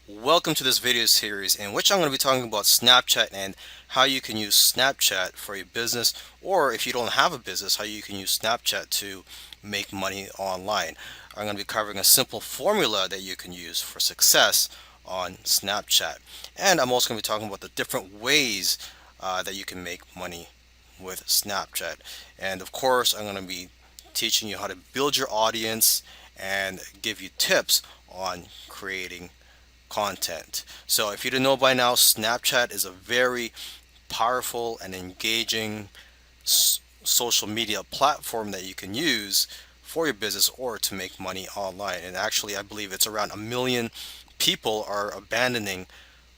Welcome to this video series in which I'm going to be talking about Snapchat and how you can use Snapchat for your business, or if you don't have a business, how you can use Snapchat to make money online. I'm going to be covering a simple formula that you can use for success on Snapchat. And I'm also going to be talking about the different ways that you can make money with Snapchat. And of course, I'm going to be teaching you how to build your audience and give you tips on creating content. So if you didn't know by now, Snapchat is a very powerful and engaging social media platform that you can use for your business or to make money online. And actually, I believe it's around 1 million people are abandoning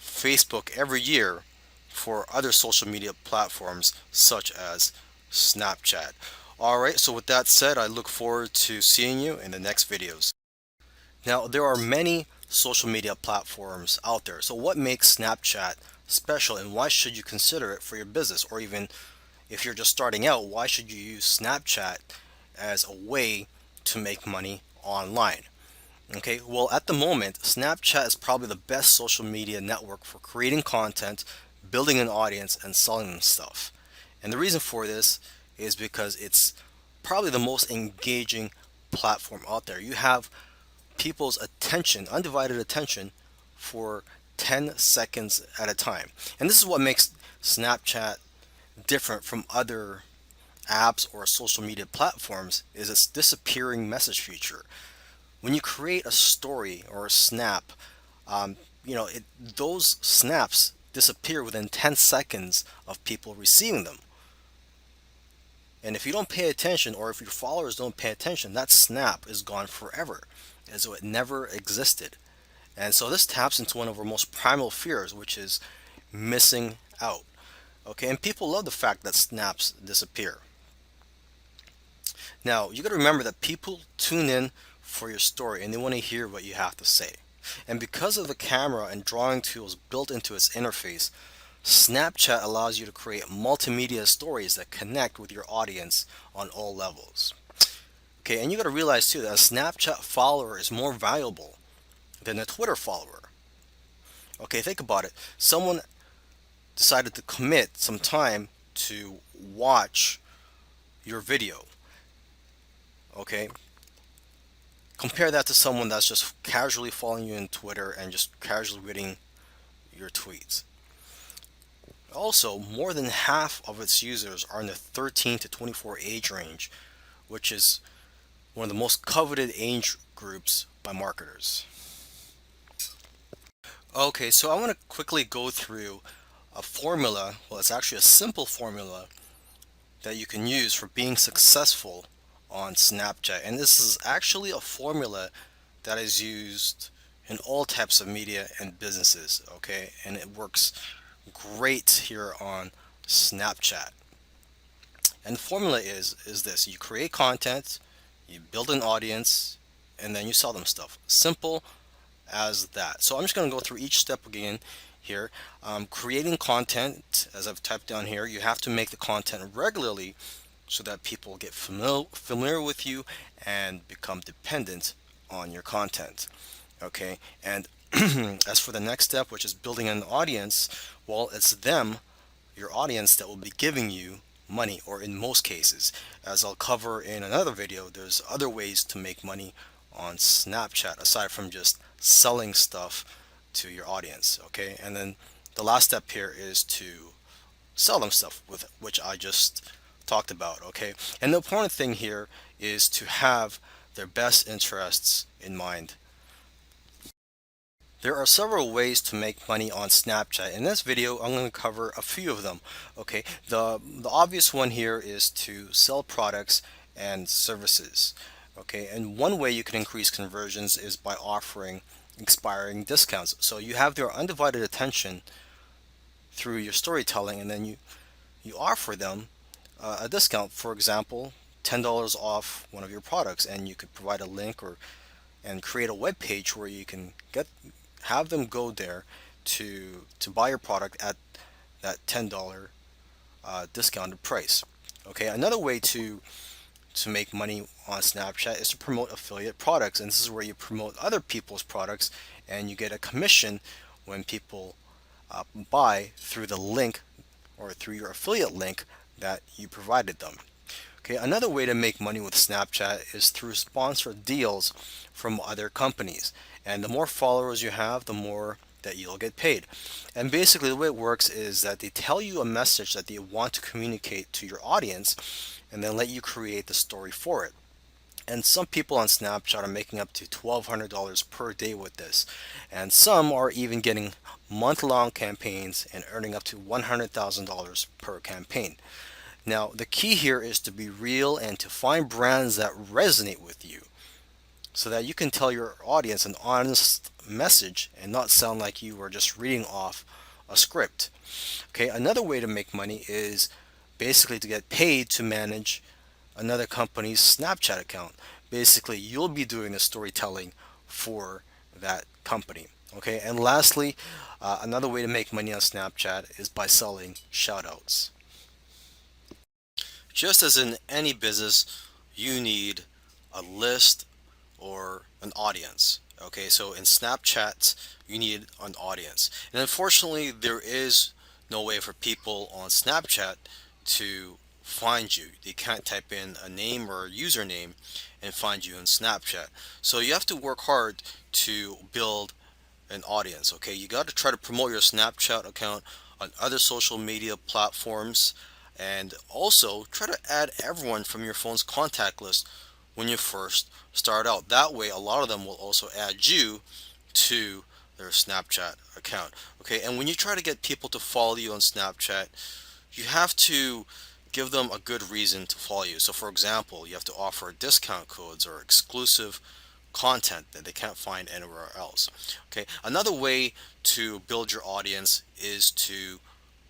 Facebook every year for other social media platforms such as Snapchat. Alright, so with that said, I look forward to seeing you in the next videos. Now, there are many social media platforms out there. So what makes Snapchat special, and why should you consider it for your business? Or even if you're just starting out, why should you use Snapchat as a way to make money online? Okay, well, at the moment, Snapchat is probably the best social media network for creating content, building an audience, and selling them stuff. And the reason for this is because it's probably the most engaging platform out there. You have people's attention, undivided attention, for 10 seconds at a time. And this is what makes Snapchat different from other apps or social media platforms is its disappearing message feature. When you create a story or a snap, those snaps disappear within 10 seconds of people receiving them. And if you don't pay attention, or if your followers don't pay attention, that snap is gone forever, as though it never existed. And so this taps into one of our most primal fears, which is missing out. Okay, and people love the fact that snaps disappear. Now, you got to remember that people tune in for your story and they want to hear what you have to say. And because of the camera and drawing tools built into its interface, Snapchat allows you to create multimedia stories that connect with your audience on all levels. Okay, and you got to realize too that a Snapchat follower is more valuable than a Twitter follower. Okay, think about it. Someone decided to commit some time to watch your video. Okay, compare that to someone that's just casually following you on Twitter and just casually reading your tweets. Also, more than half of its users are in the 13 to 24 age range, which is one of the most coveted age groups by marketers. Okay, so I want to quickly go through a formula. Well, it's actually a simple formula that you can use for being successful on Snapchat. And this is actually a formula that is used in all types of media and businesses, okay? And it works great here on Snapchat. And the formula is this: you create content, you build an audience, and then you sell them stuff. Simple as that. So I'm just going to go through each step again here. Creating content, as I've typed down here, you have to make the content regularly so that people get familiar with you and become dependent on your content. Okay, and as for the next step, which is building an audience, well, it's them, your audience, that will be giving you money, or in most cases, as I'll cover in another video, there's other ways to make money on Snapchat aside from just selling stuff to your audience. Okay, and then the last step here is to sell them stuff, with which I just talked about. Okay, and the important thing here is to have their best interests in mind. There are several ways to make money on Snapchat. In this video, I'm going to cover a few of them. Okay, the obvious one here is to sell products and services. Okay, and one way you can increase conversions is by offering expiring discounts. So you have their undivided attention through your storytelling, and then you offer them a discount. For example, $10 off one of your products, and you could provide a link and create a web page where you can have them go there to buy your product at that $10 discounted price. Okay, another way to make money on Snapchat is to promote affiliate products, and this is where you promote other people's products and you get a commission when people buy through the link or through your affiliate link that you provided them. Okay, another way to make money with Snapchat is through sponsored deals from other companies. And the more followers you have, the more that you'll get paid. And basically, the way it works is that they tell you a message that they want to communicate to your audience and then let you create the story for it. And some people on Snapchat are making up to $1,200 per day with this. And some are even getting month long campaigns and earning up to $100,000 per campaign. Now, the key here is to be real and to find brands that resonate with you so that you can tell your audience an honest message and not sound like you are just reading off a script. Okay, another way to make money is basically to get paid to manage another company's Snapchat account. Basically, you'll be doing the storytelling for that company. Okay, and lastly, another way to make money on Snapchat is by selling shoutouts. Just as in any business, you need a list or an audience. Okay, so in Snapchat, you need an audience. And unfortunately, there is no way for people on Snapchat to find you. They can't type in a name or a username and find you in Snapchat. So you have to work hard to build an audience. Okay, you got to try to promote your Snapchat account on other social media platforms, and also try to add everyone from your phone's contact list when you first start out. That way, a lot of them will also add you to their Snapchat account. Okay, and when you try to get people to follow you on Snapchat, you have to give them a good reason to follow you. So, for example, you have to offer discount codes or exclusive content that they can't find anywhere else. Okay, another way to build your audience is to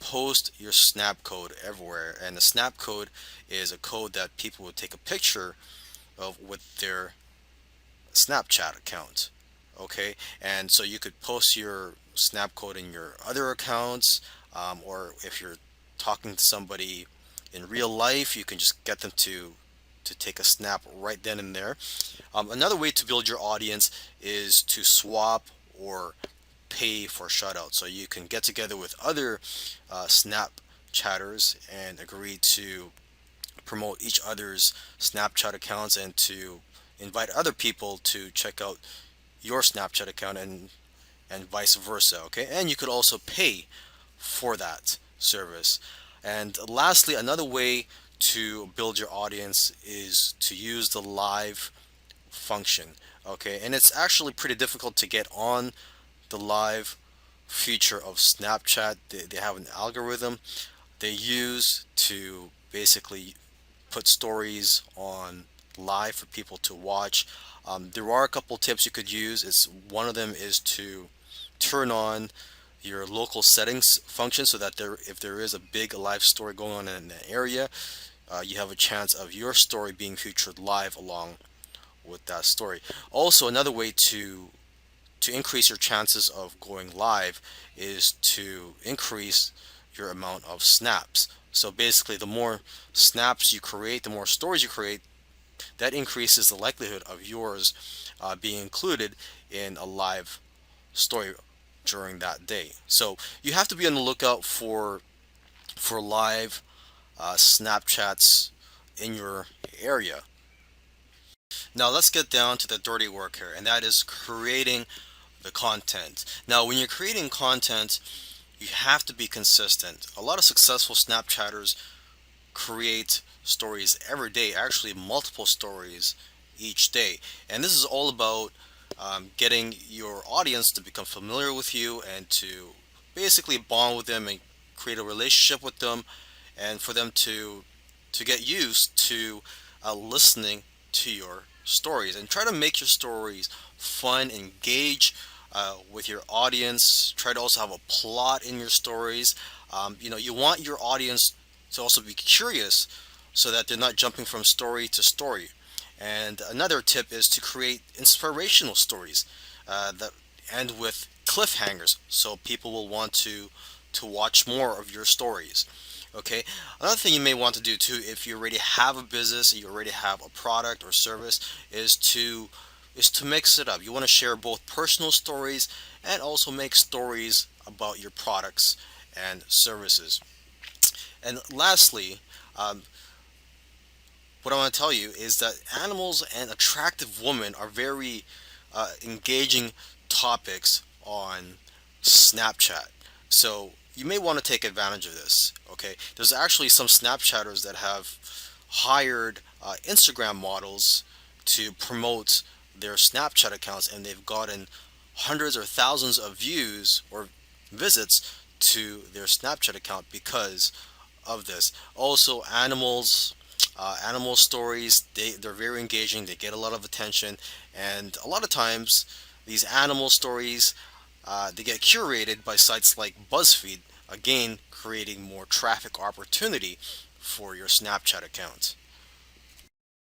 post your snap code everywhere, and the snap code is a code that people would take a picture of with their Snapchat account. Okay, and so you could post your snap code in your other accounts, or if you're talking to somebody in real life, you can just get them to take a snap right then and there. Another way to build your audience is to swap or pay for shutouts. So you can get together with other Snapchatters and agree to promote each other's Snapchat accounts and to invite other people to check out your Snapchat account, and vice versa. Okay, and you could also pay for that service. And lastly, another way to build your audience is to use the live function. Okay, and it's actually pretty difficult to get on the live feature of Snapchat. They have an algorithm they use to basically put stories on live for people to watch. There are a couple tips you could use. It's one of them is to turn on your local settings function so that if there is a big live story going on in an area, you have a chance of your story being featured live along with that story. Also, another way to increase your chances of going live is to increase your amount of snaps. So basically, the more snaps you create, the more stories you create, that increases the likelihood of yours being included in a live story during that day. So you have to be on the lookout for live Snapchats in your area. Now let's get down to the dirty work here, and that is creating the content. Now, when you're creating content, you have to be consistent. A lot of successful Snapchatters create stories every day, actually multiple stories each day. And this is all about getting your audience to become familiar with you and to basically bond with them and create a relationship with them, and for them to get used to listening to your stories, and try to make your stories fun, engage with your audience. Try to also have a plot in your stories. You want your audience to also be curious so that they're not jumping from story to story. And another tip is to create inspirational stories that end with cliffhangers, so people will want to watch more of your stories. Okay. Another thing you may want to do too, if you already have a business, you already have a product or service, is to is to mix it up. You want to share both personal stories and also make stories about your products and services. And lastly, um, what I want to tell you is that animals and attractive women are very engaging topics on Snapchat. So you may want to take advantage of this. Okay, there's actually some Snapchatters that have hired Instagram models to promote their Snapchat accounts, and they've gotten hundreds or thousands of views or visits to their Snapchat account because of this. Also, animal stories, they're very engaging. They get a lot of attention, and a lot of times these animal stories they get curated by sites like BuzzFeed, again creating more traffic opportunity for your Snapchat account.